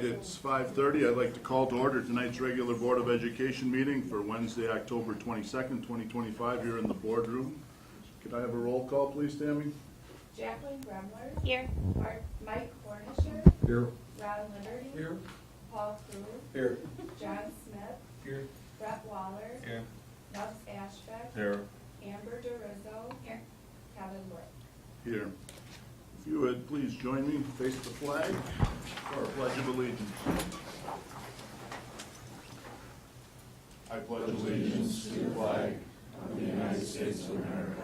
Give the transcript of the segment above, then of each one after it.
right, it's 5:30. I'd like to call to order tonight's regular Board of Education meeting for Wednesday, October 22nd, 2025, here in the boardroom. Could I have a roll call, please, Tammy? Jacqueline Gremler. Here. Mike Cornisher. Here. Ron Liberty. Here. Paul Crew. Here. John Smith. Here. Brett Waller. Here. Nubbs Ashbeck. Here. Amber DeRizzo. Here. Kevin Wood. Here. If you would please join me, face the flag for our Pledge of Allegiance. I pledge allegiance to the flag of the United States of America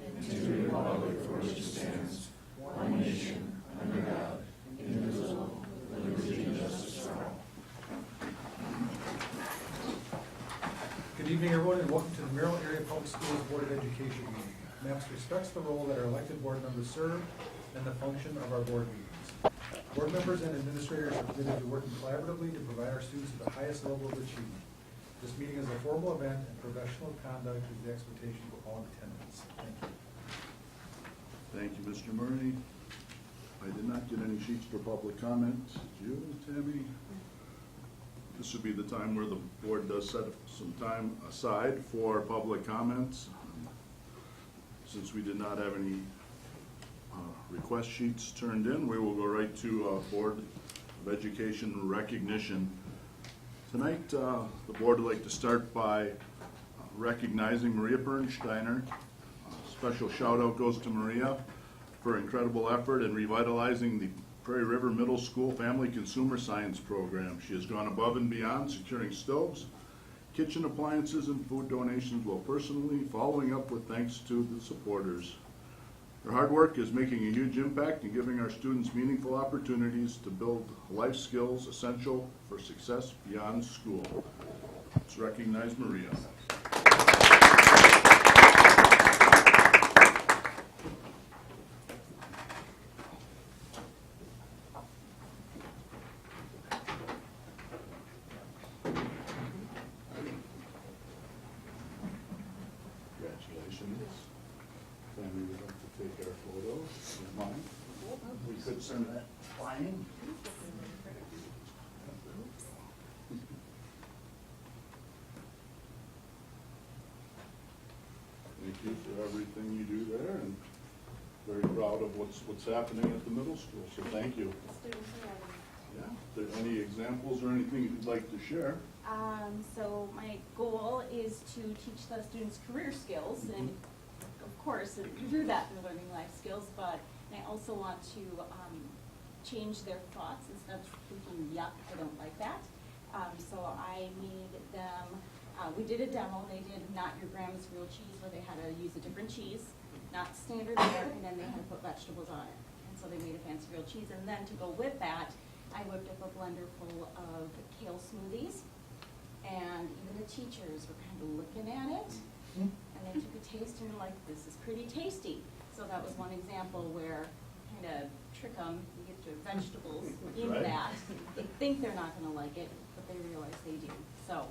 and to the republic for which it stands, one nation, under God, indivisible, with liberty and justice for all. Good evening, everyone, and welcome to the Merrill Area Public Schools Board of Education meeting. MAPS respects the role that our elected board members serve and the function of our board meetings. Board members and administrators are committed to working collaboratively to provide our students with the highest level of achievement. This meeting is a formal event, and professional conduct is the expectation for all attendants. Thank you. Thank you, Mr. Murray. I did not get any sheets for public comment. Did you, Tammy? This would be the time where the board does set some time aside for public comments. Since we did not have any request sheets turned in, we will go right to Board of Education recognition. Tonight, the board would like to start by recognizing Maria Bernsteiner. Special shout out goes to Maria for her incredible effort in revitalizing the Prairie River Middle School Family Consumer Science Program. She has gone above and beyond, securing stoves, kitchen appliances, and food donations, while personally following up with thanks to the supporters. Her hard work is making a huge impact and giving our students meaningful opportunities to build life skills essential for success beyond school. Let's recognize Maria. Congratulations. Family would like to take our photo. Mine. We could send that flying. Thank you for everything you do there, and very proud of what's happening at the middle school. So thank you. Yeah. Are there any examples or anything you'd like to share? So my goal is to teach the students career skills, and of course, through that they're learning life skills, but I also want to change their thoughts instead of thinking, yuck, I don't like that. So I made them, we did a demo, they did Not Your Grandma's Real Cheese, where they had to use a different cheese, not standard American, and they had to put vegetables on it. And so they made a fancy real cheese, and then to go with that, I whipped up a blender full of kale smoothies. And even the teachers were kind of looking at it, and they took a taste and were like, this is pretty tasty. So that was one example where kind of trick them, you get your vegetables in right. that. They think they're not going to like it, but they realize they do. So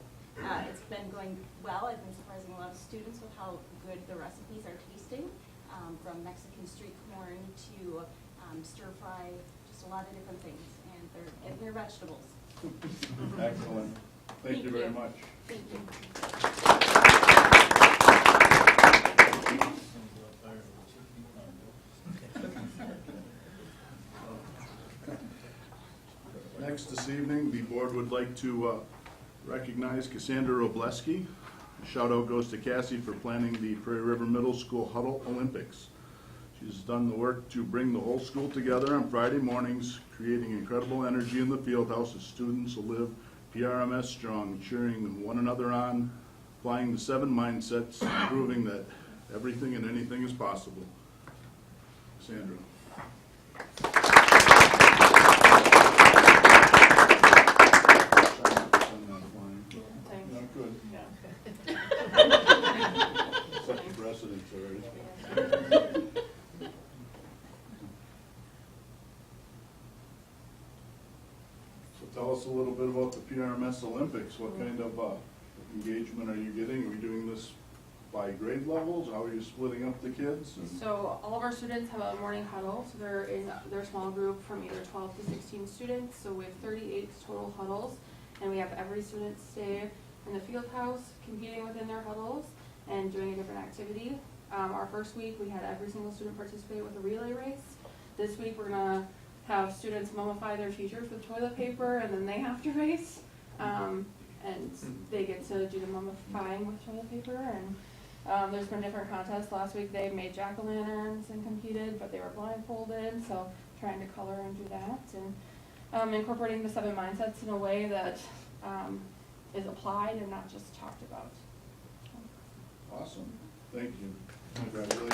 it's been going well. I've been surprising a lot of students with how good the recipes are tasting, from Mexican street corn to stir fry, just a lot of different things. And they're getting their vegetables. Excellent. Thank you very much. Thank you. Next this evening, the board would like to recognize Cassandra Robleski. A shout out goes to Cassie for planning the Prairie River Middle School Huddle Olympics. She's done the work to bring the whole school together on Friday mornings, creating incredible energy in the field house as students will live PRMS strong, cheering one another on, applying the 7 mindsets, proving that everything and anything is possible. Sandra. Not good. Such a precedent already. Tell us a little bit about the PRMS Olympics. What kind of engagement are you getting? Are we doing this by grade levels? How are you splitting up the kids? And- So all of our students have a morning huddle, so they're in their small group from either 12 to 16 students. So we have 38 total huddles, and we have every student stay in the field house, competing within their huddles and doing a different activity. Our first week, we had every single student participate with a relay race. This week, we're gonna have students mummify their teachers with toilet paper, and then they have to race. And they get to do the mummifying with toilet paper, and there's been different contests. Last week they made jack-o'-lanterns and competed, but they were blindfolded, so trying to color and do that. And incorporating the 7 mindsets in a way that is applied and not just talked about. Awesome, thank you. Congratulations.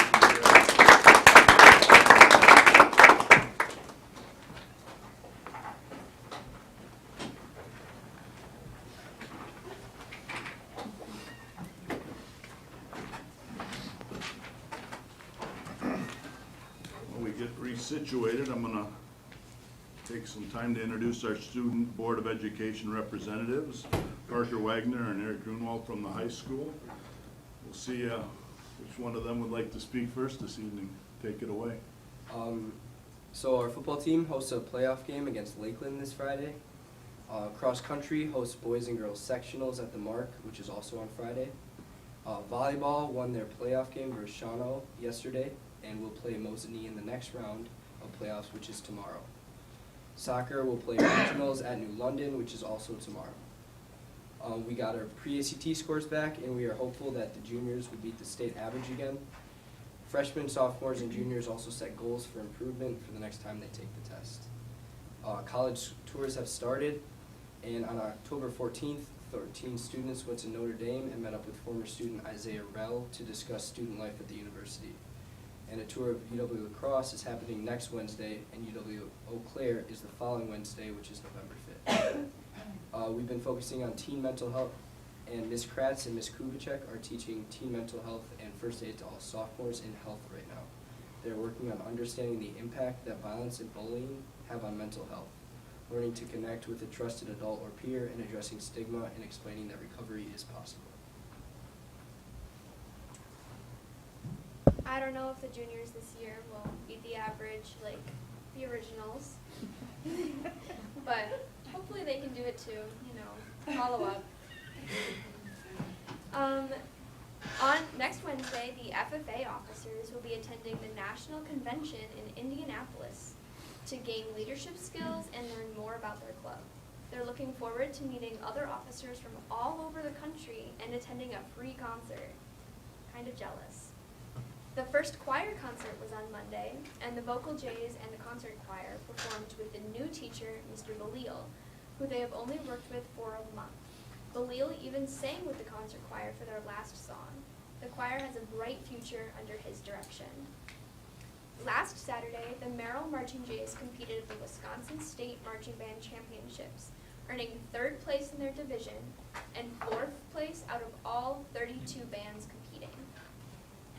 When we get resituated, I'm gonna take some time to introduce our Student Board of Education representatives, Parker Wagner and Eric Grunwald from the high school. We'll see which one of them would like to speak first this evening. Take it away. So our football team hosts a playoff game against Lakeland this Friday. Cross country hosts boys and girls sectionals at the Mark, which is also on Friday. Volleyball won their playoff game versus Shawano yesterday and will play Mosinee in the next round of playoffs, which is tomorrow. Soccer will play regionals at New London, which is also tomorrow. We got our pre-ACT scores back, and we are hopeful that the juniors will beat the state average again. Freshmen, sophomores, and juniors also set goals for improvement for the next time they take the test. College tours have started, and on October 14th, 13 students went to Notre Dame and met up with former student Isaiah Merrill to discuss student life at the university. And a tour of UW La Crosse is happening next Wednesday, and UW Eau Claire is the following Wednesday, which is November 5th. We've been focusing on teen mental health, and Ms. Kratz and Ms. Kubicek are teaching teen mental health and first aid to all sophomores in health right now. They're working on understanding the impact that violence and bullying have on mental health, learning to connect with a trusted adult or peer, and addressing stigma and explaining that recovery is possible. I don't know if the juniors this year will beat the average like the originals, but hopefully they can do it too, you know, follow up. On next Wednesday, the FFA officers will be attending the National Convention in Indianapolis to gain leadership skills and learn more about their club. They're looking forward to meeting other officers from all over the country and attending a free concert. Kind of jealous. The first choir concert was on Monday, and the Vocal Jays and the concert choir performed with the new teacher, Mr. Balil, who they have only worked with for a month. Balil even sang with the concert choir for their last song. The choir has a bright future under his direction. Last Saturday, the Merrill Marching Jays competed at the Wisconsin State Marching Band Championships, earning 3rd place in their division and 4th place out of all 32 bands competing.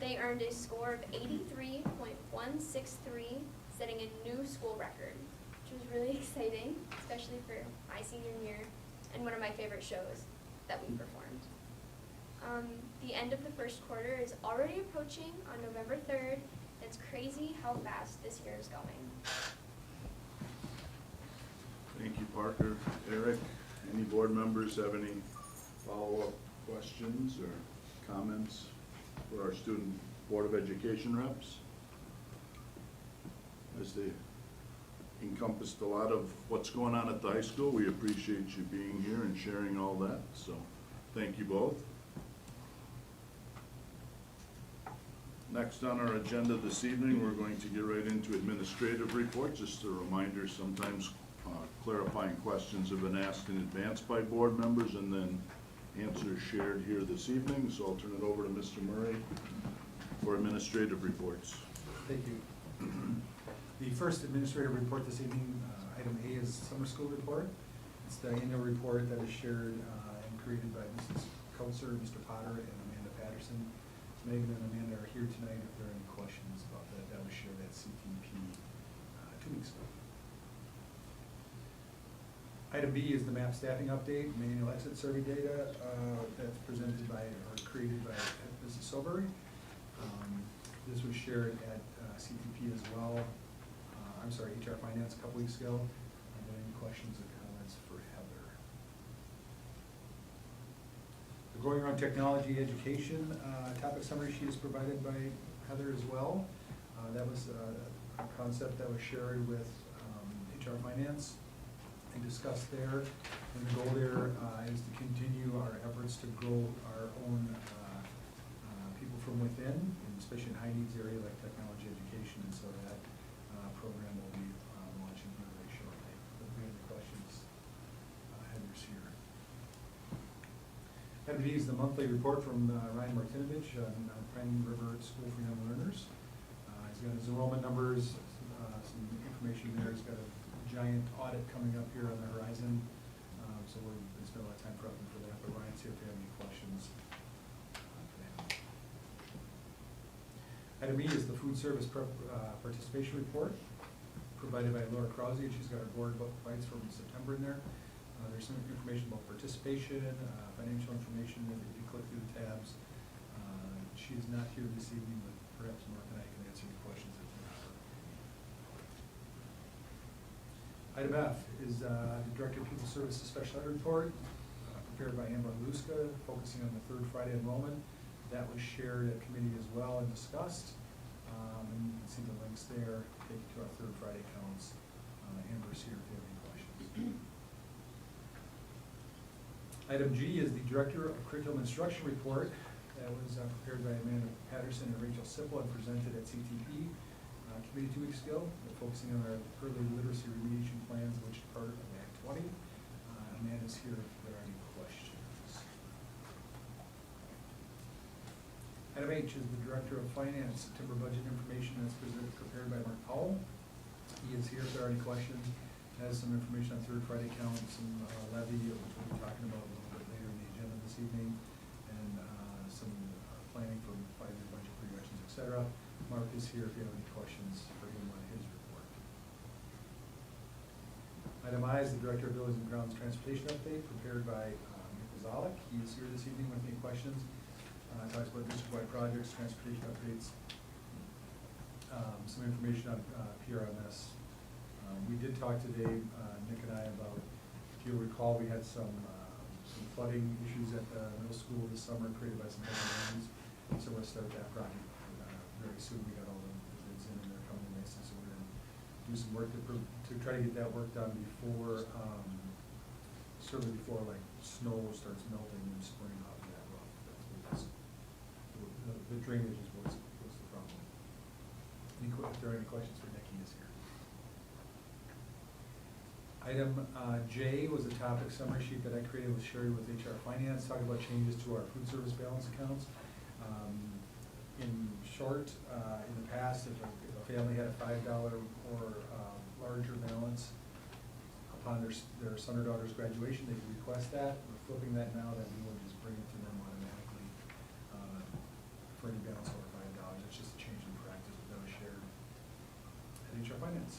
They earned a score of 83.163, setting a new school record, which was really exciting, especially for my senior year and one of my favorite shows that we performed. The end of the first quarter is already approaching on November 3rd. It's crazy how fast this year is going. Thank you, Parker. Eric, any board members have any follow-up questions or comments for our Student Board of Education reps? As they encompassed a lot of what's going on at the high school, we appreciate you being here and sharing all that, so thank you both. Next on our agenda this evening, we're going to get right into administrative reports. Just a reminder, sometimes clarifying questions have been asked in advance by board members and then answers shared here this evening. So I'll turn it over to Mr. Murray for administrative reports. Thank you. The first administrative report this evening, item A, is summer school report. It's the annual report that is shared and created by Mrs. Counselor, Mr. Potter, and Amanda Patterson. Megan and Amanda are here tonight if there are any questions about that. That was shared at CTP 2 weeks ago. Item B is the MAP staffing update, manual exit survey data that's presented by or created by Mrs. Silbury. This was shared at CTP as well, HR Finance a couple weeks ago. Are there any questions or comments for Heather? The Going Around Technology Education topic summary sheet is provided by Heather as well. That was a concept that was shared with HR Finance and discussed there. And the goal there is to continue our efforts to grow our own people from within, and especially in high needs area like technology education. And so that program will be launching here very shortly. If we have any questions, Heather's here. Item D is the monthly report from Ryan Martinovich on Pine River School for Young Learners. He's got his enrollment numbers, some information there. He's got a giant audit coming up here on the horizon, so we're going to spend a lot of time prepping for that. But Ryan's here if you have any questions. Item E is the food service participation report provided by Laura Krause. She's got our board bites from September in there. There's some information about participation, financial information if you click through the tabs. She is not here this evening, but perhaps Mark and I can answer any questions if you have. Item F is the Director of People Services Special Ed report prepared by Amber Luska, focusing on the third Friday enrollment. That was shared at committee as well and discussed. And you can see the links there, take you to our third Friday counts. Amber's here if you have any questions. Item G is the Director of Curriculum Instruction report. That was prepared by Amanda Patterson and Rachel Sipple and presented at CTP committee 2 weeks ago. We're focusing on our early literacy remediation plans, which is part of Act 20. Amanda's here if there are any questions. Item H is the Director of Finance September budget information that's prepared by Mark Powell. He is here if there are any questions. Has some information on third Friday count, some levy, which we'll be talking about a little bit later in the agenda this evening, and some planning for 5-year budget projections, etc. Mark is here if you have any questions for him on his report. Item I is the Director of Buildings and Grounds Transportation update prepared by Nick Zolak. He is here this evening with any questions. Talks about district-wide projects, transportation updates, some information on PRMS. We did talk today, Nick and I, about, if you'll recall, we had some flooding issues at the middle school this summer created by some heavy rains. So we're going to start that project very soon. We got all the bids in and they're coming in nice, so we're going to do some work to try to get that work done before, certainly before like snow starts melting and spring off of that road. The drainage is what's the problem. If there are any questions for Nick, he is here. Item J was a topic summary sheet that I created with Sherry with HR Finance, talking about changes to our food service balance accounts. In short, in the past, if a family had a $5 or larger balance upon their son or daughter's graduation, they could request that. We're flipping that now, that we will just bring it to them automatically for any balance over $5. It's just a change in practice that was shared at HR Finance.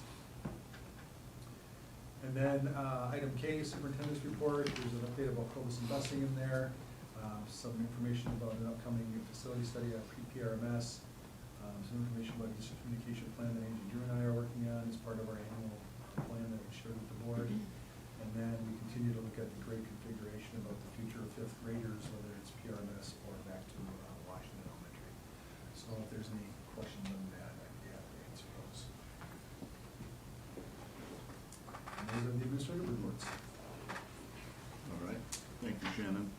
And then item K, Superintendent's report. There's an update about Clovis and busing in there. Some information about an upcoming facility study at PRMS. Some information about a district communication plan that Angie Drew and I are working on as part of our annual plan that we shared with the board. And then we continue to look at the grade configuration about the future of 5th graders, whether it's PRMS or back to Washington Elementary. So if there's any questions on that, I'd be happy to answer those. And those are the administrative reports. All right, thank you, Shannon.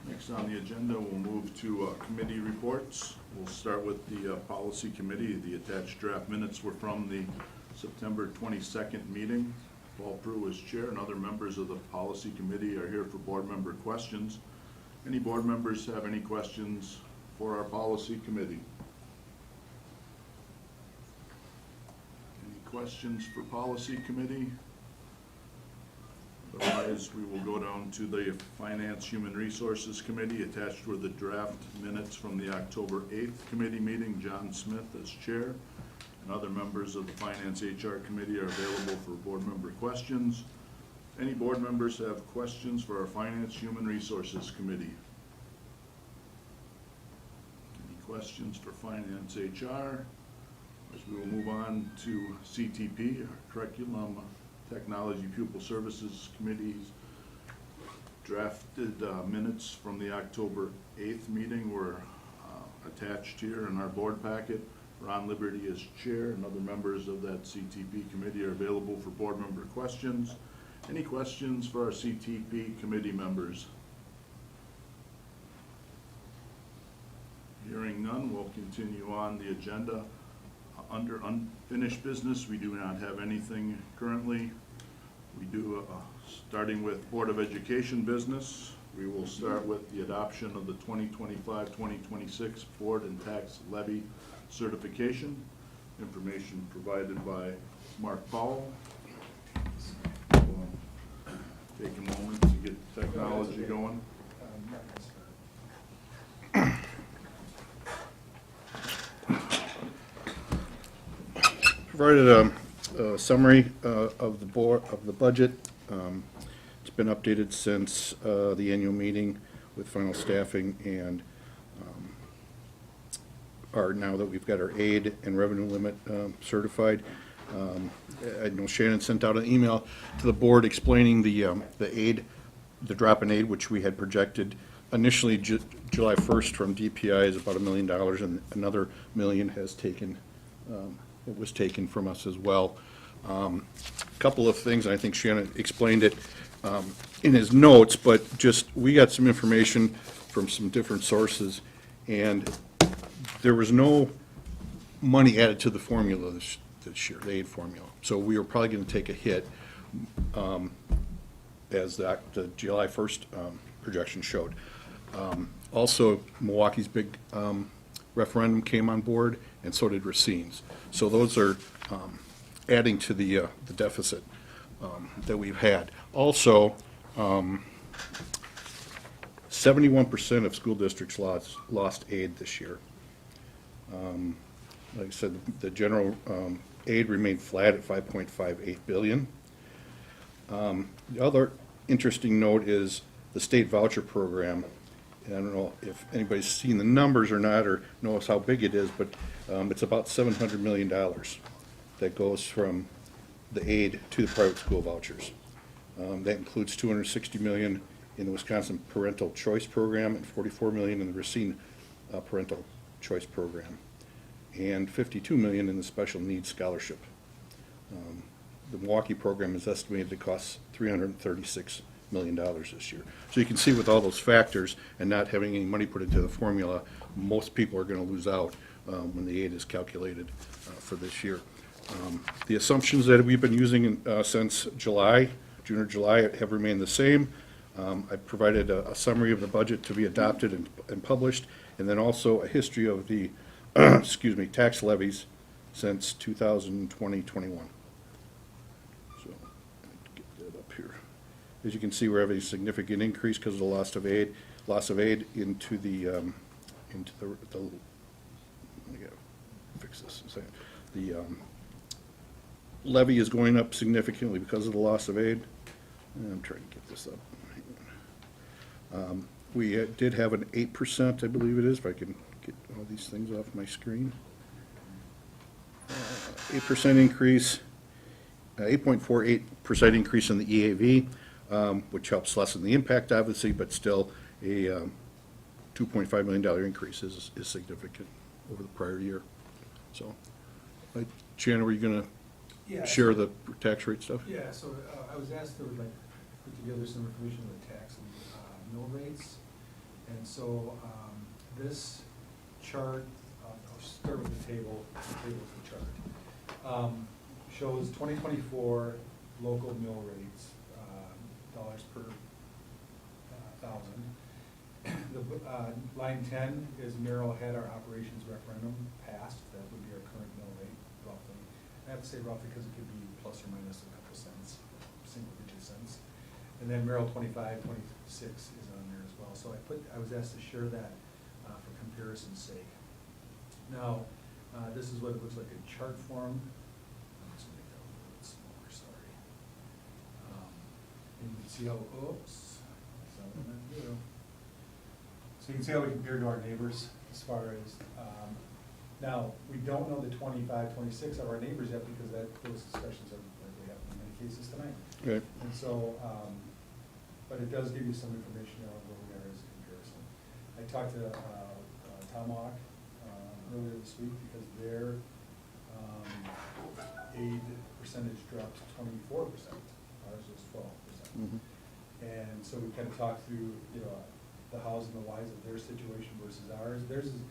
Next on the agenda, we'll move to committee reports. We'll start with the policy committee. The attached draft minutes were from the September 22nd meeting. Paul Prue is chair, and other members of the policy committee are here for board member questions. Any board members have any questions for our policy committee? Any questions for policy committee? Otherwise, we will go down to the Finance Human Resources Committee. Attached were the draft minutes from the October 8th committee meeting. John Smith as chair, and other members of the Finance HR Committee are available for board member questions. Any board members have questions for our Finance Human Resources Committee? questions for Finance HR? As we will move on to CTP, our Curriculum Technology Pupil Services Committee's drafted minutes from the October 8th meeting were attached here in our board packet. Ron Liberty is chair, and other members of that CTP committee are available for board member questions. Any questions for our CTP committee members? Hearing none, we'll continue on the agenda. Under unfinished business, we do not have anything currently. We do, starting with Board of Education business, we will start with the adoption of the 2025-2026 Board and Tax Levy Certification. Information provided by Mark Powell. We'll take a moment to get technology going. Provided a summary of the board, of the budget. It's been updated since the annual meeting with final staffing, and now that we've got our aid and revenue limit certified. I know Shannon sent out an email to the board explaining the aid, the drop in aid, which we had projected initially July 1st from DPI is about $1 million, and another $1 million has taken, it was taken from us as well. Couple of things, and I think Shannon explained it in his notes, but just, we got some information from some different sources, and there was no money added to the formula this year, the aid formula. So we are probably going to take a hit, as the July 1st projection showed. Also, Milwaukee's big referendum came on board, and so did Racine's. So those are adding to the deficit that we've had. Also, 71% of school districts lost aid this year. Like I said, the general aid remained flat at $5.58 billion. The other interesting note is the state voucher program. And I don't know if anybody's seen the numbers or not, or knows how big it is, but it's about $700 million that goes from the aid to the private school vouchers. That includes $260 million in the Wisconsin Parental Choice Program and $44 million in the Racine Parental Choice Program, and $52 million in the Special Needs Scholarship. The Milwaukee program is estimated to cost $336 million this year. So you can see with all those factors and not having any money put into the formula, most people are going to lose out when the aid is calculated for this year. The assumptions that we've been using since July, June or July, have remained the same. I provided a summary of the budget to be adopted and published, and then also a history of the excuse me, tax levies since 2020-21. So, get that up here. As you can see, we're having a significant increase because of the loss of aid into the let me fix this. The levy is going up significantly because of the loss of aid. And I'm trying to get this up. We did have an 8%, I believe it is, if I can get all these things off my screen. 8% increase, 8.48% increase in the EAV, which helps lessen the impact, obviously, but still a $2.5 million increase is significant over the prior year. So, Shannon, were you going to share the tax rate stuff? Yeah, so I was asked to put together some information on the tax and mill rates. And so this chart, I'll start with the table. The table's the chart. Shows 2024 local mill rates, dollars per thousand. The line 10 is Merrill had our operations referendum passed. That would be our current mill rate, roughly. I have to say roughly because it could be plus or minus a couple cents, single-digit cents. And then Merrill 25, 26 is on there as well. So I was asked to share that for comparison's sake. Now, this is what it looks like in chart form. Let's make that a little bit smaller, sorry. And you can see how, oops, that's not what I meant to do. So you can see how we compare to our neighbors. as far as, now, we don't know the 25, 26 of our neighbors yet, because those discussions are likely happening in many cases tonight. Right. And so, but it does give you some information on where we are as a comparison. I talked to Tomahawk earlier this week, because their aid percentage dropped to 24%. Ours was 12%. Mhm. And so we kind of talked through, you know, the hows and the whys of their situation versus ours. Theirs is,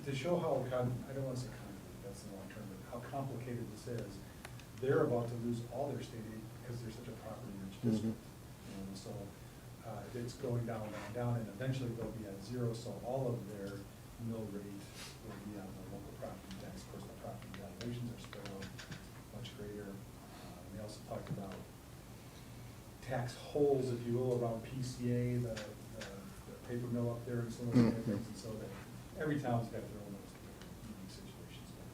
to show how, I don't want to say convoluted, that's the wrong term, but how complicated this is. They're about to lose all their state aid because they're such a property-rich district. And so, it's going down, down, down, and eventually they'll be at zero, so all of their mill rate will be on the local property tax. Of course, the property valuations are still much greater. We also talked about tax holes, if you will, around PCA, the paper mill up there and some of those kind of things, and so that every town's got their own unique situations. But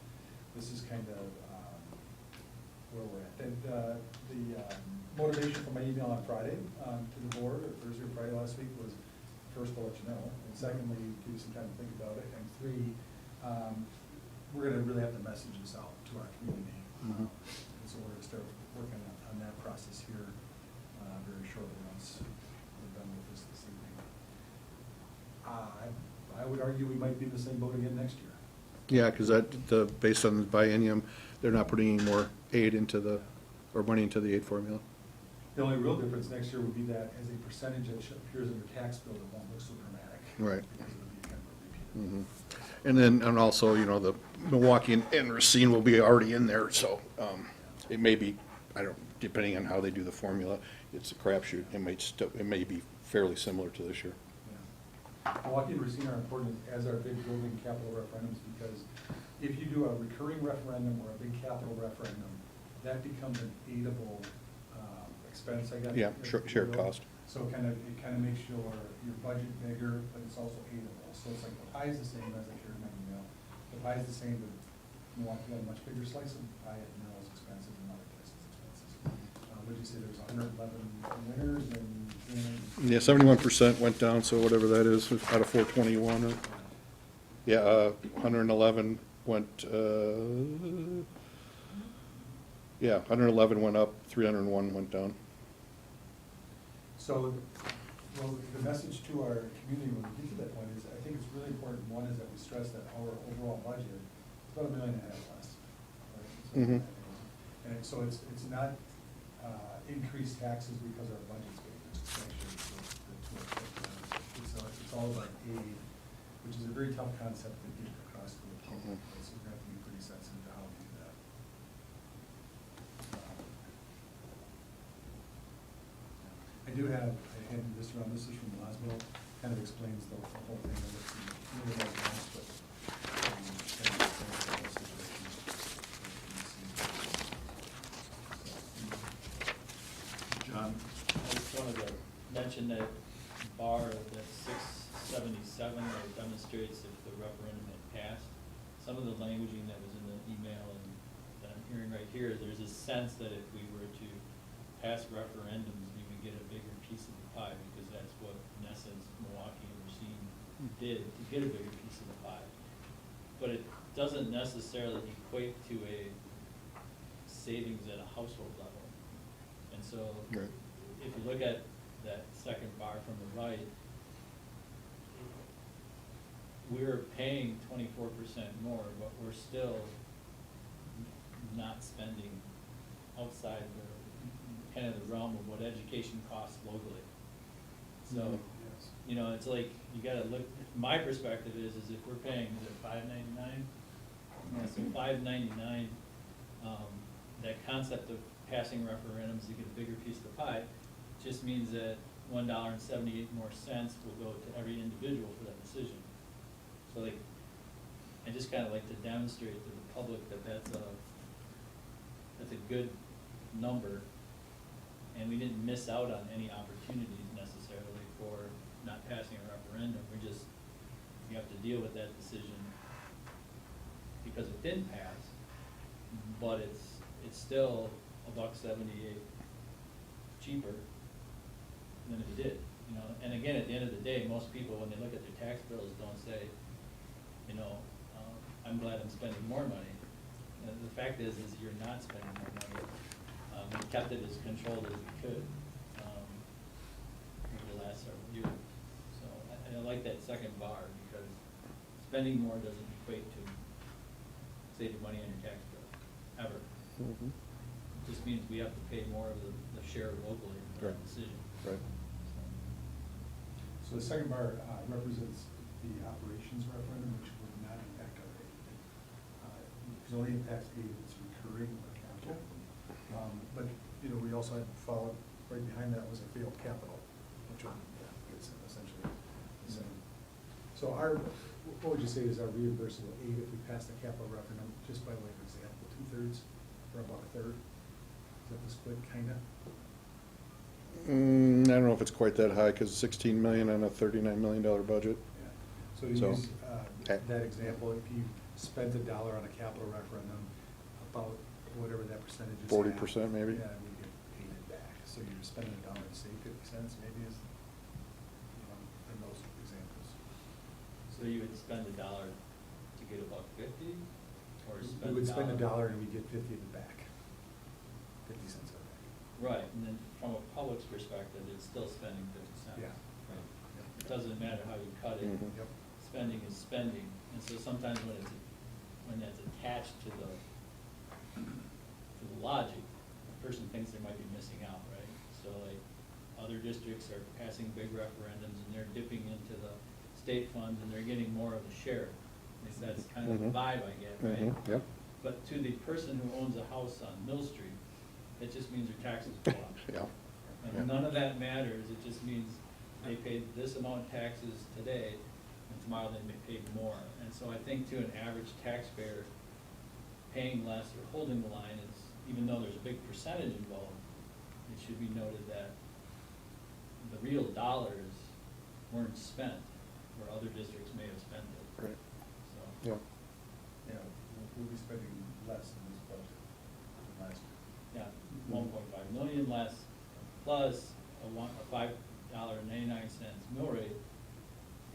this is kind of where we're at. And the motivation for my email on Friday to the board, or Thursday or Friday last week, was first to let you know, and secondly, give you some time to think about it, and three, we're gonna really have to message this out to our community. Mhm. And so we're gonna start working on that process here very shortly once we're done with this evening. I would argue we might be in the same boat again next year. Yeah, because based on the biennium, they're not putting any more aid into or money into the aid formula. The only real difference next year would be that as a percentage that appears in your tax bill, it won't look so dramatic. Right. Because it'll be kind of a repeat. And then, and also, you know, the Milwaukee and Racine will be already in there, so it may be, depending on how they do the formula, it's a crapshoot. It may be fairly similar to this year. Yeah. Milwaukee and Racine are important as our big building capital referendums, because if you do a recurring referendum or a big capital referendum, that becomes an aidable expense, I guess. Yeah, shared cost. So it kind of makes your budget bigger, but it's also aidable. So it's like the pie is the same, as I shared in my email. The pie is the same, but Milwaukee got a much bigger slice of the pie, at Merrill's expensive and other places expenses. Would you say there's 111 winners and? Yeah, 71% went down, so whatever that is, out of 421. Yeah, 111 went, 111 went up, 301 went down. So, well, the message to our community when we get to that point is, I think it's really important, one is that we stress that our overall budget is about $1.5 million less. Right? And so it's not increased taxes because our budget's big. It's all about aid, which is a very tough concept to get across to the public. So we're going to have to be pretty sensitive to how we do that. I handed this around, this is from Lasmo, kind of explains the whole thing. It's really not advanced, but kind of explains the whole situation. John? I just wanted to mention that bar, that 677, that demonstrates if the referendum had passed. Some of the languaging that was in the email and that I'm hearing right here, there's a sense that if we were to pass referendums, we would get a bigger piece of the pie, because that's what, in essence, Milwaukee and Racine did to get a bigger piece of the pie. But it doesn't necessarily equate to a savings at a household level. And so, Right. if you look at that second bar from the right, we're paying 24% more, but we're still not spending outside the kind of the realm of what education costs locally. So, you know, it's like, you gotta look, my perspective is if we're paying, is it $5.99? Yeah, so $5.99, that concept of passing referendums to get a bigger piece of the pie just means that $1.78 more will go to every individual for that decision. So like, I just kinda like to demonstrate to the public that that's a good number, and we didn't miss out on any opportunities necessarily for not passing a referendum. We have to deal with that decision because it didn't pass, but it's still $1.78 cheaper than if it did, you know. And again, at the end of the day, most people, when they look at their tax bills, don't say, you know, I'm glad I'm spending more money. And the fact is you're not spending more money. We kept it as controlled as we could, over the last several years. So, and I like that second bar, because spending more doesn't equate to saving money on your tax bill, ever. Mhm. It just means we have to pay more of the share locally for that Right. decision. Right. So the second bar represents the operations referendum, which would not impact our aid. It only impacts aid that's recurring or capital. But, you know, we also had followed, right behind that was a failed capital, which would, it's essentially the same. So what would you say is our reimbursable aid if we pass the capital referendum, just by way of example, 2/3 or about a third? Is that the split, kinda? I don't know if it's quite that high, because 16 million on a $39 million budget. Yeah. So to So, use okay. that example, if you spent $1 on a capital referendum, about whatever that percentage is. 40% maybe? Yeah, we get paid it back. So you're spending $1 to save 50 cents, maybe is, you know, in those examples. So you would spend $1 to get $1.50, or spend We would spend $1? $1 and we get 50 of it back. 50 cents of it back. Right, and then from a public's perspective, it's still spending 50 cents. Yeah. Right. Yep. It doesn't matter how you cut it. Mhm. Yep. Spending is spending, and so sometimes when that's attached to the logic, the person thinks they might be missing out, right? So like, other districts are passing big referendums and they're dipping into the state funds and they're getting more of the share. At least that's kind of the Mhm. vibe I get, right? Yep. But to the person who owns a house on Mill Street, it just means their taxes go up. Yeah. And Yeah. none of that matters, it just means they paid this amount of taxes today, and tomorrow they may pay more. And so I think to an average taxpayer, paying less or holding the line is, even though there's a big percentage involved, it should be noted that the real dollars weren't spent, where other districts may have spent it. Right. So, Yeah. Yeah, we'll be spending less in this budget than last year. yeah, 1.5 million less, plus a $5.99 mill rate,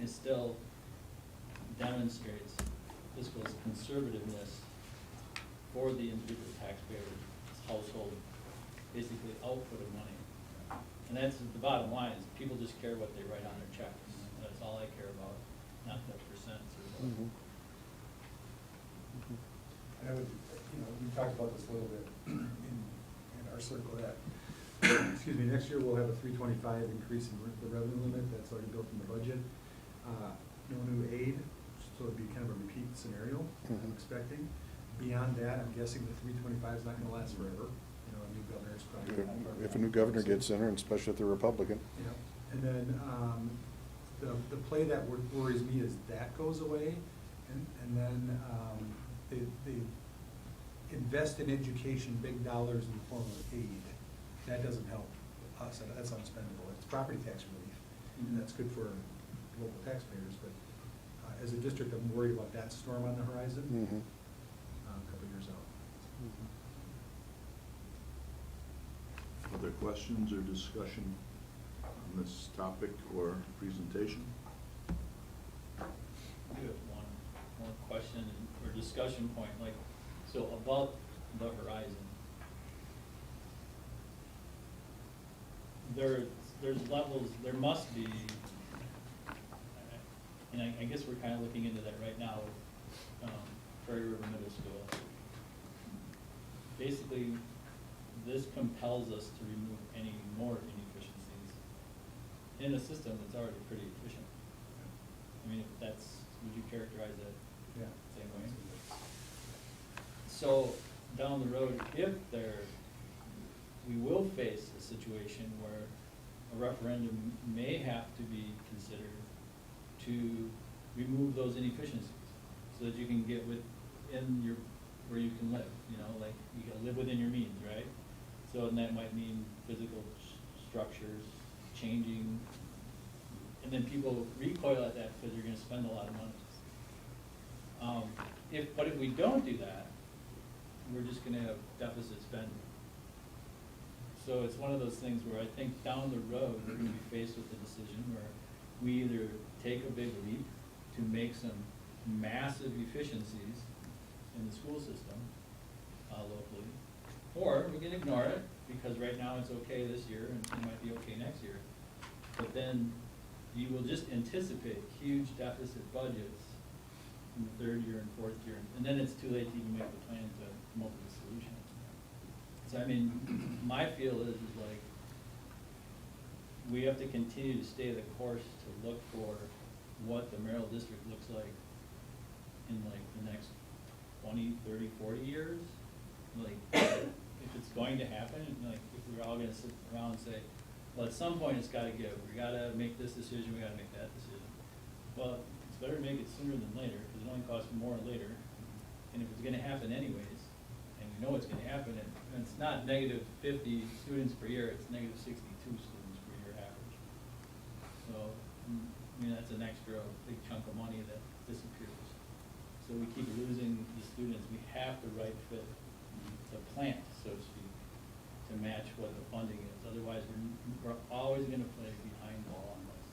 it still demonstrates fiscal conservativeness for the individual taxpayer's household, basically output of money. And that's the bottom line, is people just care what they write on their checks. That's all I care about, not the percents or Mhm. And I would, you know, we talked about this a little bit in our circle that, excuse me, next year we'll have a 325 increase in the revenue limit, that's already built in the budget. No new aid, so it'd be kind of a repeat scenario, I'm Mhm. expecting. Beyond that, I'm guessing the 325 is not gonna last forever, you know, a new governor's probably. If a new governor gets in there, and especially if they're Republican. You know, and then, the play that worries me is that goes away, and then, they invest in education, big dollars in the form of aid. That doesn't help us, and that's unspendable. It's property tax relief, and that's good for local taxpayers, but, as a district, I'm worried about that storm on the horizon, Mhm. a couple years out. Other questions or discussion on this topic or presentation? I do have one question or discussion point, like, so about the horizon. There's levels, there must be, and I guess we're kind of looking into that right now with Prairie River Middle School. Basically, this compels us to remove any more inefficiencies in a system that's already pretty efficient. I mean, if that's, would you characterize that Yeah. same way? So, down the road, we will face a situation where a referendum may have to be considered to remove those inefficiencies, so that you can get within where you can live, you know, like, you gotta live within your means, right? So, and that might mean physical structures changing, and then people recoil at that because you're gonna spend a lot of money. But if we don't do that, we're just gonna have deficit spending. So it's one of those things where I think down the road, we're gonna be faced with the decision where we either take a big leap to make some massive efficiencies in the school system, locally. Or we can ignore it, because right now it's okay this year, and it might be okay next year. But then you will just anticipate huge deficit budgets in the third year and fourth year, and then it's too late to even make the plan to come up with a solution. So I mean, my feel is like, we have to continue to stay the course to look for what the Merrill district looks like in like the next 20, 30, 40 years. Like, if it's going to happen, like, if we're all gonna sit around and say, well, at some point it's gotta give, we gotta make this decision, we gotta make that decision. Well, it's better to make it sooner than later, because it only costs more later. And if it's gonna happen anyways, and we know it's gonna happen, and it's not negative 50 students per year, it's negative 62 students per year average. So, I mean, that's an extra big chunk of money that disappears. So we keep losing the students. We have to right fit the plant, so to speak, to match what the funding is. Otherwise, we're always gonna play behind the ball on this.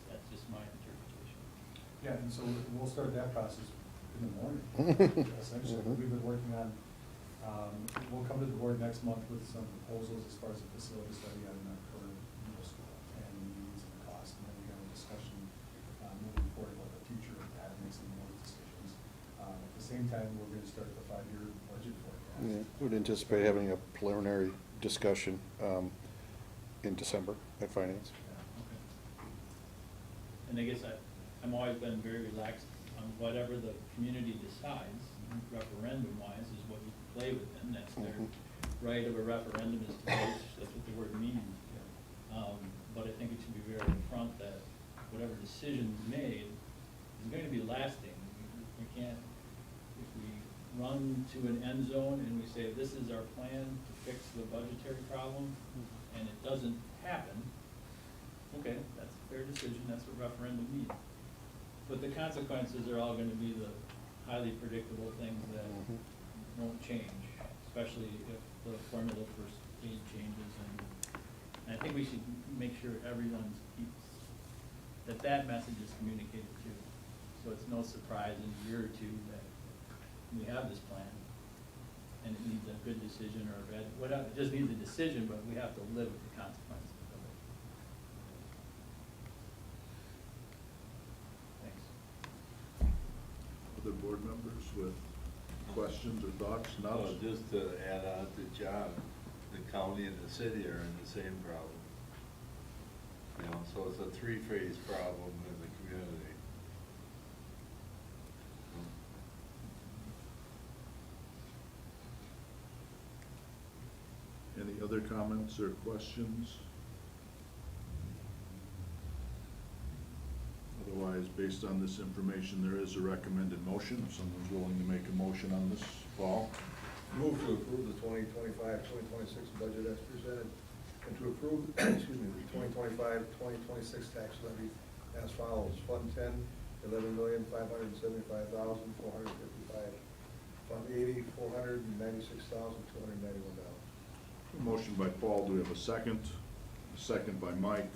That's just my interpretation. Yeah, and so we'll start that process in the morning. Essentially, we've been working on, we'll come to the board next month with some proposals as far as the facility study on the current middle school and the needs and the cost, and then we have a discussion moving forward about the future of that and make some more decisions. At the same time, we're gonna start the 5-year budget forecast. Yeah, would anticipate having a preliminary discussion in December at Finance. Yeah, okay. And I guess I'm always been very relaxed on whatever the community decides, referendum-wise, is what you play with them. That's their right of a referendum is to vote, that's what the word means. But I think it should be very upfront that whatever decision is made is going to be lasting. We can't, if we run to an end zone and we say, this is our plan to fix the budgetary problem, and it doesn't happen, okay, that's a fair decision, that's what referendum means. But the consequences are all gonna be the highly predictable things that won't change, especially if the formula for aid changes. And I think we should make sure everyone keeps, that message is communicated too. So it's no surprise in a year or two that we have this plan, and it needs a good decision or a bad, whatever, it just needs a decision, but we have to live with the consequences of it. Thanks. Other board members with questions or thoughts? No, just to add on to John, the county and the city are in the same problem. You know, so it's a three-phase problem in the community. Any other comments or questions? Otherwise, based on this information, there is a recommended motion. If someone's willing to make a motion on this, Paul? Move to approve the 2025-2026 budget as presented, and to approve, excuse me, the 2025-2026 tax levy as follows. Fund 10, $11,575,455. Fund 80, $496,291. Motion by Paul, do we have a second? A second by Mike.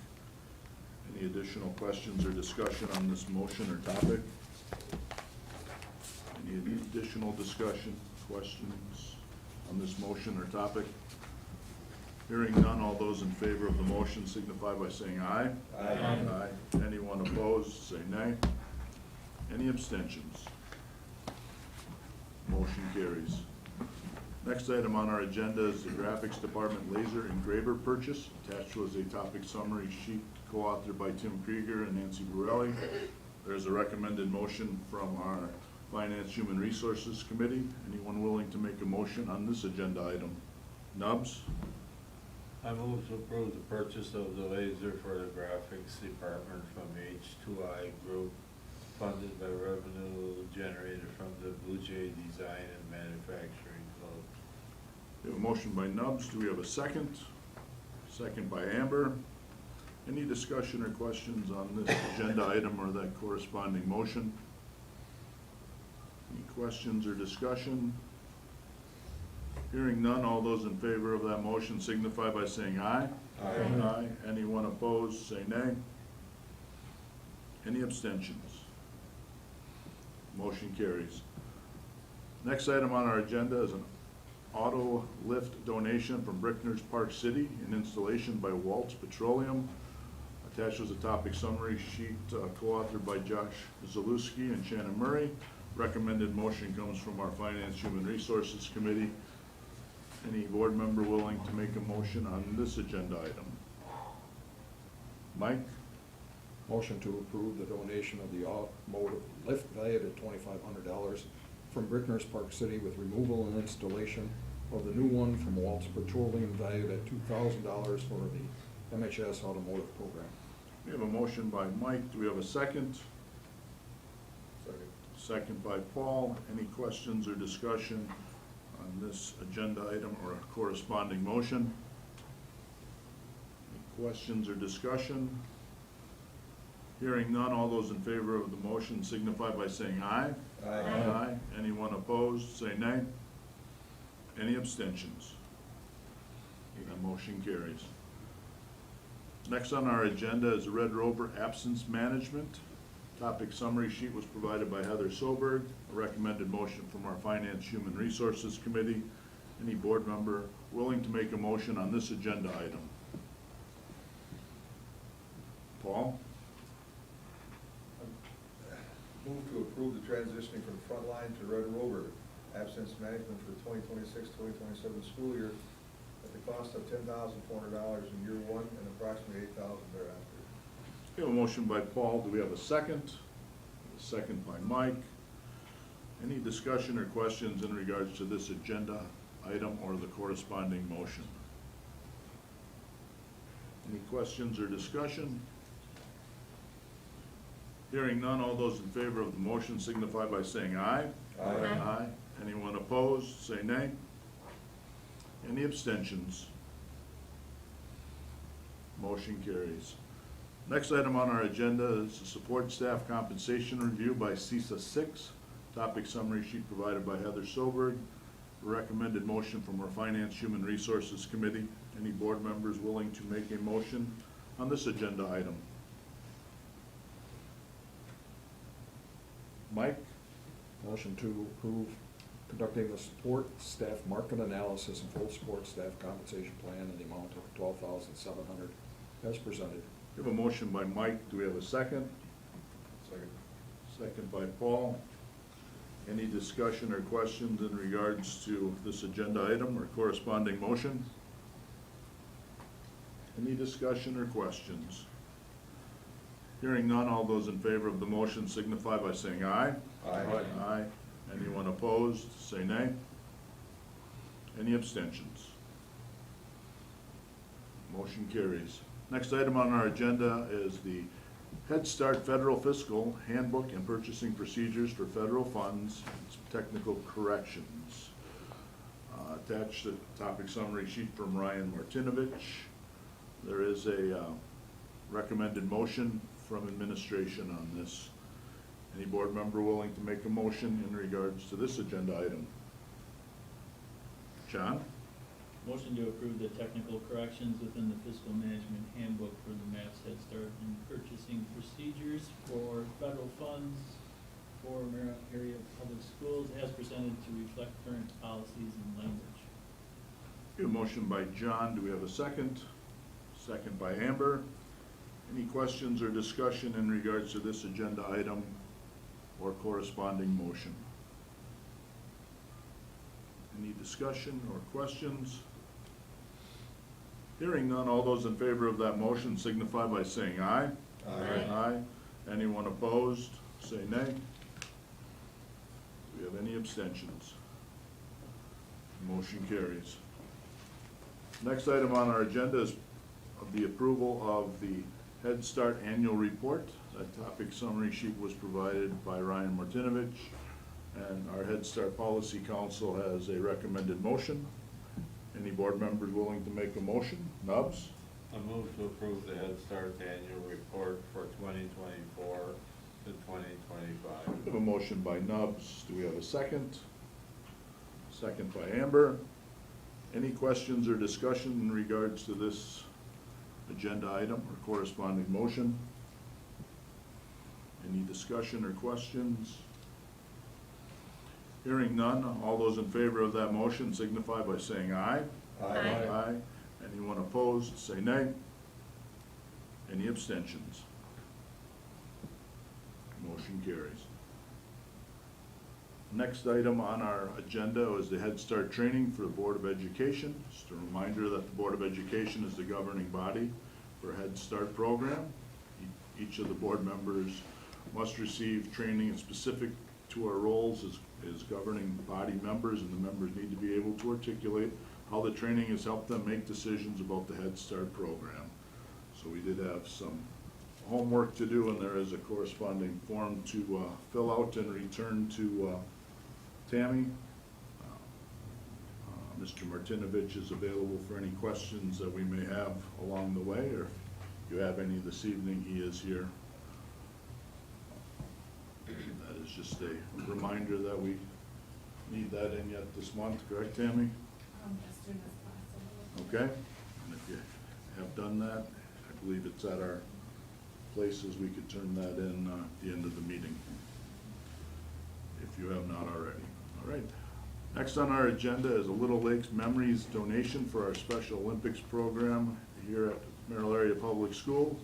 Any additional questions or discussion on this motion or topic? Any additional discussion, questions on this motion or topic? Hearing none, all those in favor of the motion signify by saying aye. Aye. Aye. Anyone opposed, say nay. Any abstentions? Motion carries. Next item on our agenda is the graphics department laser engraver purchase. Attached was a topic summary sheet co-authored by Tim Krieger and Nancy Borelli. There's a recommended motion from our Finance Human Resources Committee. Anyone willing to make a motion on this agenda item? Nubs? I move to approve the purchase of the laser for the graphics department from H2I Group, funded by revenue generated from the Blue Jay Design and Manufacturing Club. We have a motion by Nubs. Do we have a second? Second by Amber. Any discussion or questions on this agenda item or that corresponding motion? Any questions or discussion? Hearing none, all those in favor of that motion signify by saying aye. Aye. Aye. Anyone opposed, say nay. Any abstentions? Motion carries. Next item on our agenda is an auto lift donation from Brickner's Park City and installation by Waltz Petroleum. Attached was a topic summary sheet co-authored by Josh Zalewski and Shannon Murray. Recommended motion comes from our Finance Human Resources Committee. Any board member willing to make a motion on this agenda item? Mike? Motion to approve the donation of the automotive lift valued at $2,500 from Brickner's Park City with removal and installation of the new one from Waltz Petroleum valued at $2,000 for the MHS automotive program. We have a motion by Mike. Do we have a second? Second. Second by Paul. Any questions or discussion on this agenda item or a corresponding motion? Any questions or discussion? Hearing none, all those in favor of the motion signify by saying aye. Aye. Anyone opposed, say nay. Any abstentions? That motion carries. Next on our agenda is the Red Rover absence management. Topic summary sheet was provided by Heather Soberg. A recommended motion from our Finance Human Resources Committee. Any board member willing to make a motion on this agenda item? Paul? Move to approve the transitioning from frontline to Red Rover absence management for the 2026-2027 school year at the cost of $10,400 in year one and approximately $8,000 thereafter. We have a motion by Paul. Do we have a second? A second by Mike. Any discussion or questions in regards to this agenda item or the corresponding motion? Any questions or discussion? Hearing none, all those in favor of the motion signify by saying aye. Aye. Aye. Anyone opposed, say nay. Any abstentions? Motion carries. Next item on our agenda is the support staff compensation review by CISA 6. Topic summary sheet provided by Heather Soberg. Recommended motion from our Finance Human Resources Committee. Any board members willing to make a motion on this agenda item? Mike? Motion to approve conducting the support staff market analysis and full support staff compensation plan in the amount of $12,700 as presented. We have a motion by Mike. Do we have a second? Second. Second by Paul. Any discussion or questions in regards to this agenda item or corresponding motion? Any discussion or questions? Hearing none, all those in favor of the motion signify by saying aye. Aye. Aye. Anyone opposed, say nay. Any abstentions? Motion carries. Next item on our agenda is the Head Start Federal Fiscal Handbook and Purchasing Procedures for Federal Funds and some technical corrections. Attached to the topic summary sheet from Ryan Martinovich. There is a recommended motion from administration on this. Any board member willing to make a motion in regards to this agenda item? John? Motion to approve the technical corrections within the fiscal management handbook for the Mass Head Start and purchasing procedures for federal funds for Merrill area public schools as presented to reflect current policies and language. We have a motion by John. Do we have a second? Second by Amber. Any questions or discussion in regards to this agenda item or corresponding motion? Any discussion or questions? Hearing none, all those in favor of that motion signify by saying aye. Aye. Aye. Anyone opposed, say nay. Do we have any abstentions? Motion carries. Next item on our agenda is the approval of the Head Start Annual Report. That topic summary sheet was provided by Ryan Martinovich, and our Head Start Policy Council has a recommended motion. Any board members willing to make a motion? Nubs? I move to approve the Head Start annual report for 2024 to 2025. We have a motion by Nubs. Do we have a second? Second by Amber. Any questions or discussion in regards to this agenda item or corresponding motion? Any discussion or questions? Hearing none, all those in favor of that motion signify by saying aye. Aye. Aye. Anyone opposed, say nay. Any abstentions? Motion carries. Next item on our agenda is the Head Start training for the Board of Education. Just a reminder that the Board of Education is the governing body for Head Start program. Each of the board members must receive training specific to our roles as governing body members, and the members need to be able to articulate how the training has helped them make decisions about the Head Start program. So we did have some homework to do, and there is a corresponding form to fill out and return to Tammy. Mr. Martinovich is available for any questions that we may have along the way, or if you have any this evening, he is here. That is just a reminder that we need that in yet this month, correct, Tammy? As soon as possible. Okay, and if you have done that, I believe it's at our places, we could turn that in at the end of the meeting, if you have not already. All right. Next on our agenda is a Little Lakes Memories donation for our Special Olympics program here at Merrill Area Public Schools.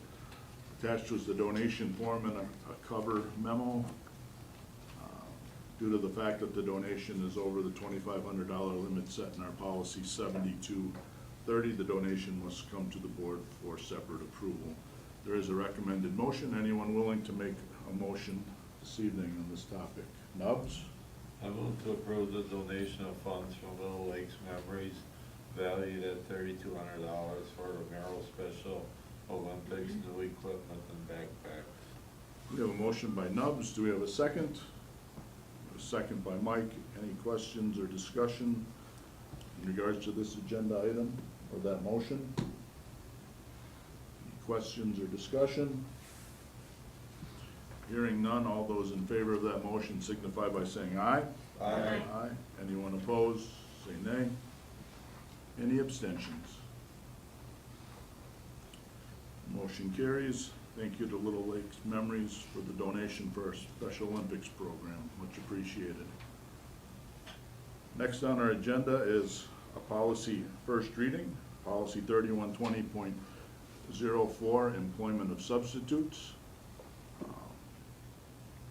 Attached was the donation form and a cover memo. Due to the fact that the donation is over the $2,500 limit set in our policy 7230, the donation must come to the board for separate approval. There is a recommended motion. Anyone willing to make a motion this evening on this topic? Nubs? I move to approve the donation of funds from Little Lakes Memories valued at $3,200 for the Merrill Special Olympics new equipment and backpacks. We have a motion by Nubs. Do we have a second? A second by Mike. Any questions or discussion in regards to this agenda item or that motion? Any questions or discussion? Hearing none, all those in favor of that motion signify by saying aye. Aye. Aye. Anyone opposed, say nay. Any abstentions? Motion carries. Thank you to Little Lakes Memories for the donation for our Special Olympics program. Much appreciated. Next on our agenda is a policy first reading, policy 3120.04, employment of substitutes.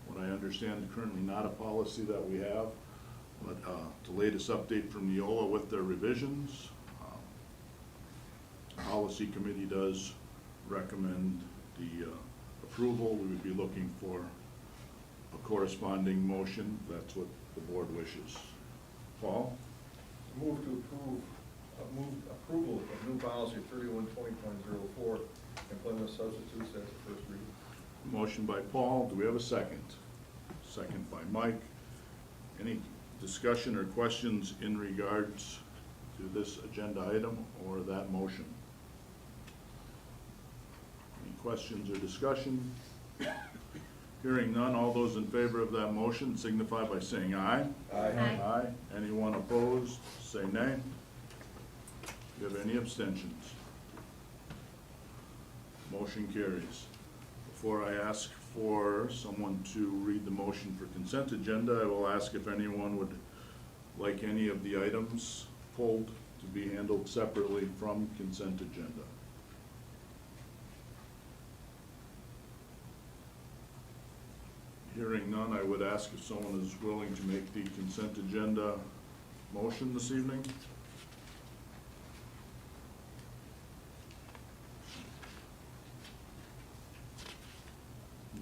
What I understand, currently not a policy that we have, but the latest update from Neola with their revisions. The policy committee does recommend the approval. We would be looking for a corresponding motion. That's what the board wishes. Paul? Move to approval of new policy 3120.04, employment substitutes as the first reading. Motion by Paul. Do we have a second? Second by Mike. Any discussion or questions in regards to this agenda item or that motion? Any questions or discussion? Hearing none, all those in favor of that motion signify by saying aye. Aye. Aye. Anyone opposed, say nay. Do you have any abstentions? Motion carries. Before I ask for someone to read the motion for consent agenda, I will ask if anyone would like any of the items pulled to be handled separately from consent agenda. Hearing none, I would ask if someone is willing to make the consent agenda motion this evening.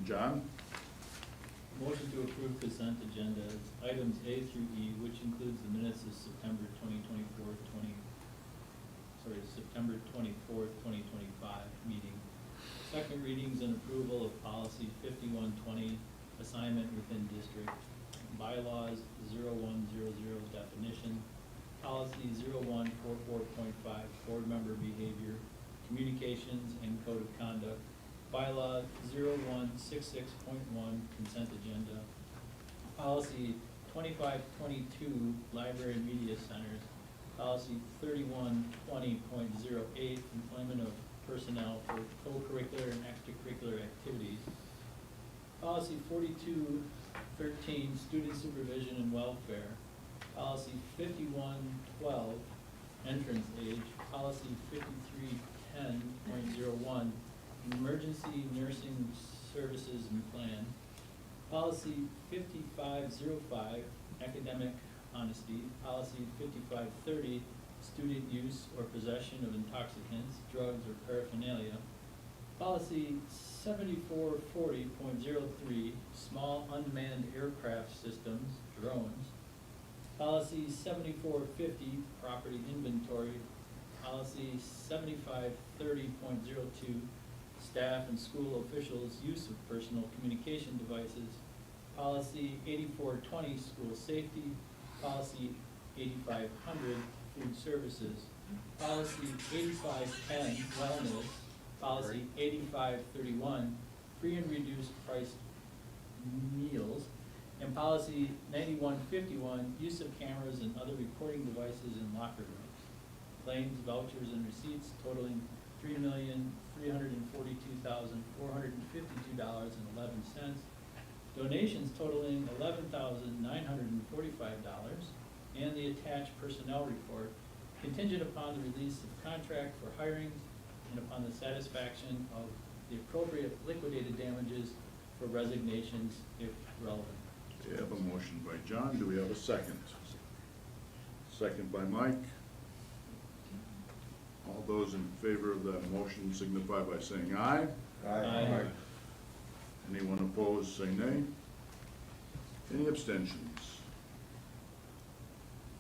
John? Motion to approve consent agenda, items A through E, which includes the minutes of September 24th, 2025 meeting. Second readings and approval of policy 5120, assignment within district, bylaws 0100 definition, policy 0144.5, board member behavior, communications and code of conduct, bylaw 0166.1, consent agenda, policy 2522, library and media centers, policy 3120.08, employment of personnel for co-curricular and extracurricular activities, Policy 4213, student supervision and welfare. Policy 5112, entrance age. Policy 5310.01, emergency nursing services and plan. Policy 5505, academic honesty. Policy 5530, student use or possession of intoxicants, drugs, or paraphernalia. Policy 7440.03, small unmanned aircraft systems, drones. Policy 7450, property inventory. Policy 7530.02, staff and school officials' use of personal communication devices. Policy 8420, school safety. Policy 8500, food services. Policy 8510, wellness. Policy 8531, free and reduced price meals. And policy 9151, use of cameras and other recording devices in locker rooms. Claims, vouchers, and receipts totaling $3,342,452.11. Donations totaling $11,945, and the attached personnel report contingent upon the release of contract for hirings and upon the satisfaction of the appropriate liquidated damages for resignations if relevant. We have a motion by John. Do we have a second? Second by Mike. All those in favor of that motion signify by saying aye. Aye. Anyone opposed, say nay. Any abstentions?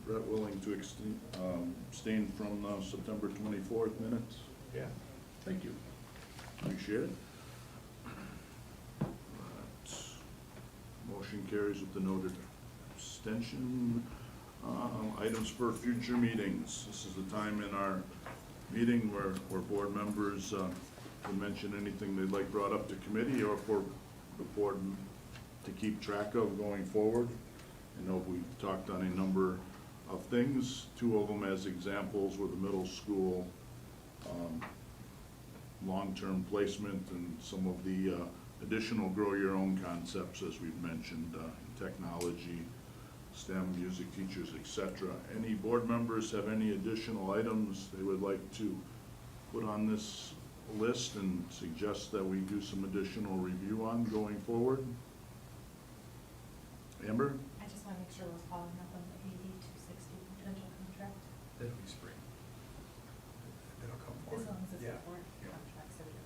Brett willing to abstain from September 24th minutes? Yeah. Thank you. Appreciate it. Right. Motion carries with the noted abstention. Items for future meetings. This is the time in our meeting where board members can mention anything they'd like brought up to committee or for the board to keep track of going forward. I know we've talked on a number of things. Two of them as examples were the middle school long-term placement and some of the additional grow your own concepts as we've mentioned, technology, STEM, music teachers, etc. Any board members have any additional items they would like to put on this list and suggest that we do some additional review on going forward? Amber? I just want to make sure we're following up on the AD 260 potential contract, That'll be spring. That'll come forward. as long as it's Yeah. before Yeah. contract, so we don't.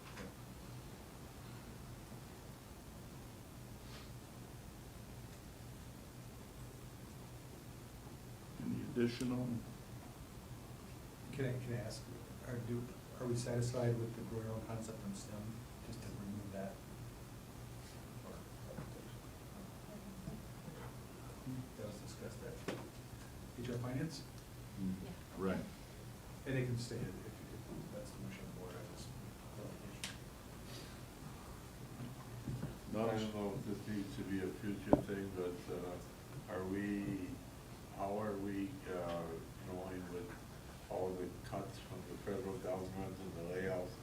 Any additional? Can I ask, are we satisfied with the grow your own concept in STEM, just to remove that? Or- That was discussed at HR Finance, Right. and they can stay if that's the mission of the board, I just. I don't know if this needs to be a future thing, but how are we going with all the cuts from the federal government and the layoffs?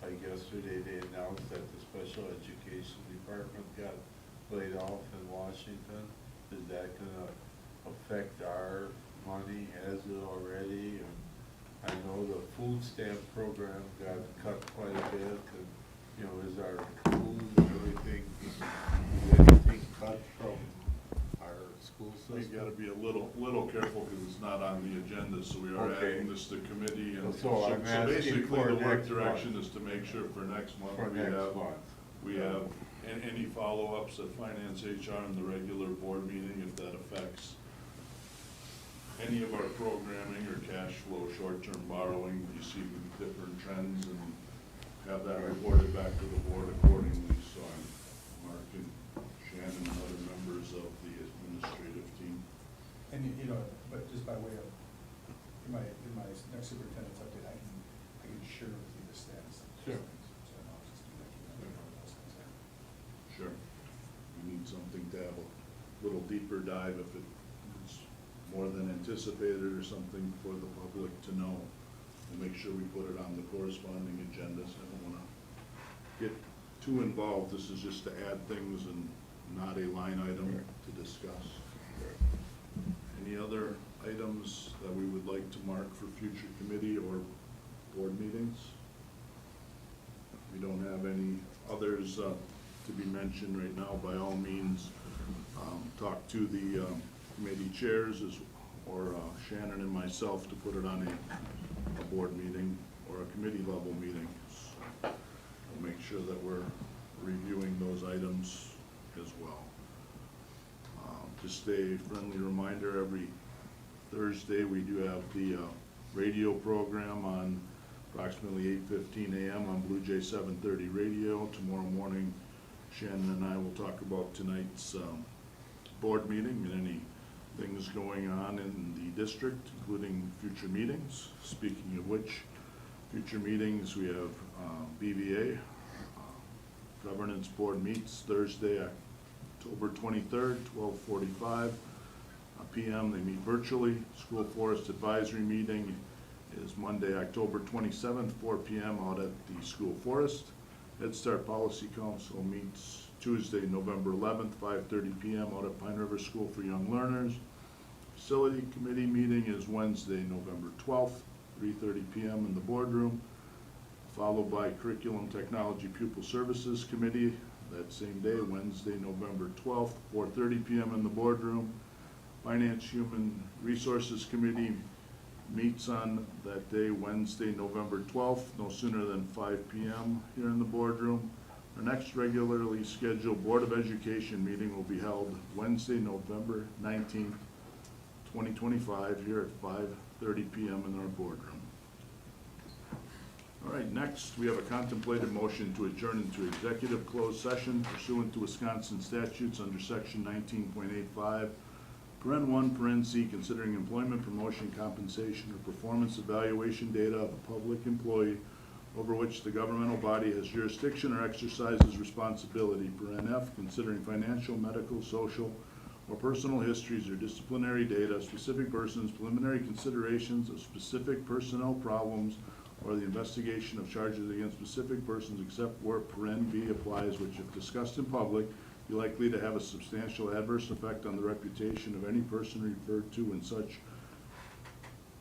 Like yesterday, they announced that the special education department got laid off in Washington. Is that gonna affect our money? Has it already? And I know the food stamp program got cut quite a bit, and, you know, is our food and everything cut from our school system? We've got to be a little careful because it's not on the agenda, so we are Okay. adding this to committee. And So I'm asking basically, for the work next direction month. is to make sure for next month. For next month. We have any follow-ups at Finance HR in the regular board meeting, if that affects any of our programming or cash flow, short-term borrowing, you see different trends and have that reported back to the board accordingly. So I'm marking Shannon and other members of the administrative team. And, you know, but just by way of, in my next superintendent's update, I can share with you the status of those Sure. things. So I'll just do that, you know, those things there. Sure. We need something to have a little deeper dive if it's more than anticipated or something for the public to know. And make sure we put it on the corresponding agendas. I don't want to get too involved. This is just to add things and not a line item to discuss. Any other items that we would like to mark for future committee or board meetings? We don't have any others to be mentioned right now. By all means, talk to the committee chairs or Shannon and myself to put it on a board meeting or a committee level meeting. We'll make sure that we're reviewing those items as well. Just a friendly reminder, every Thursday we do have the radio program on approximately 8:15 a.m. on Blue Jay 730 radio. Tomorrow morning, Shannon and I will talk about tonight's board meeting and any things going on in the district, including future meetings. Speaking of which, future meetings, we have BVA. Governance Board meets Thursday, October 23rd, 12:45 p.m. They meet virtually. School Forest Advisory meeting is Monday, October 27th, 4 p.m. out at the School Forest. Head Start Policy Council meets Tuesday, November 11th, 5:30 p.m. out at Pine River School for Young Learners. Facility Committee meeting is Wednesday, November 12th, 3:30 p.m. in the boardroom, followed by Curriculum Technology Pupil Services Committee that same day, Wednesday, November 12th, 4:30 p.m. in the boardroom. Finance Human Resources Committee meets on that day, Wednesday, November 12th, no sooner than 5 p.m. here in the boardroom. Our next regularly scheduled Board of Education meeting will be held Wednesday, November 19th, 2025, here at 5:30 p.m. in our boardroom. All right, next, we have a contemplated motion to adjourn into executive closed session pursuant to Wisconsin statutes under section 19.85, paren 1, paren C, considering employment, promotion, compensation, or performance evaluation data of a public employee over which the governmental body has jurisdiction or exercises responsibility, paren F, considering financial, medical, social, or personal histories or disciplinary data of specific persons, preliminary considerations of specific personnel problems, or the investigation of charges against specific persons except where paren B applies, which if discussed in public, be likely to have a substantial adverse effect on the reputation of any person referred to in such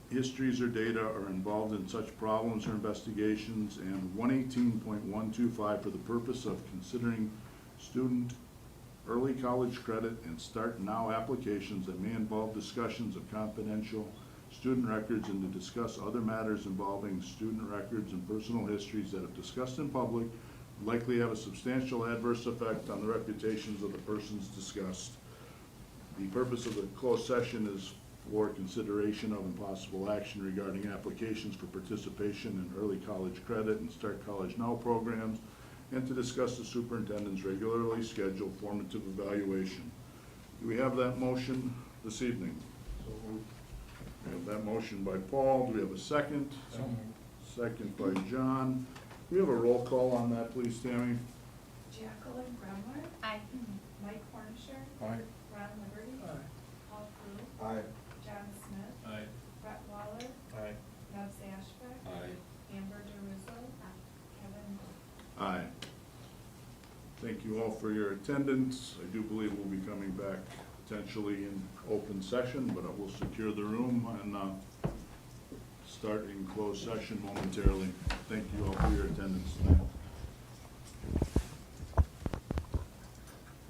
histories or data are involved in such problems or investigations, and 118.125 for the purpose of considering student early college credit and start now applications that may involve discussions of confidential student records and to discuss other matters involving student records and personal histories that if discussed in public likely have a substantial adverse effect on the reputations of the persons discussed. The purpose of the closed session is for consideration of and possible action regarding applications for participation in early college credit and Start College Now programs, and to discuss the superintendent's regularly scheduled formative evaluation. Do we have that motion this evening? We have that motion by Paul. Do we have a second? Second by John. Do we have a roll call on that, please, Tammy? Jacqueline Grumler. Aye. Mike Cornisher. Aye. Ron Liberty. Paul Crew. Aye. John Smith. Aye. Brett Waller. Aye. Nubs Ashbeck. Amber DeRusso. Kevin Moore. Aye. Thank you all for your attendance. I do believe we'll be coming back potentially in open session, but we'll secure the room and start in closed session momentarily. Thank you all for your attendance tonight.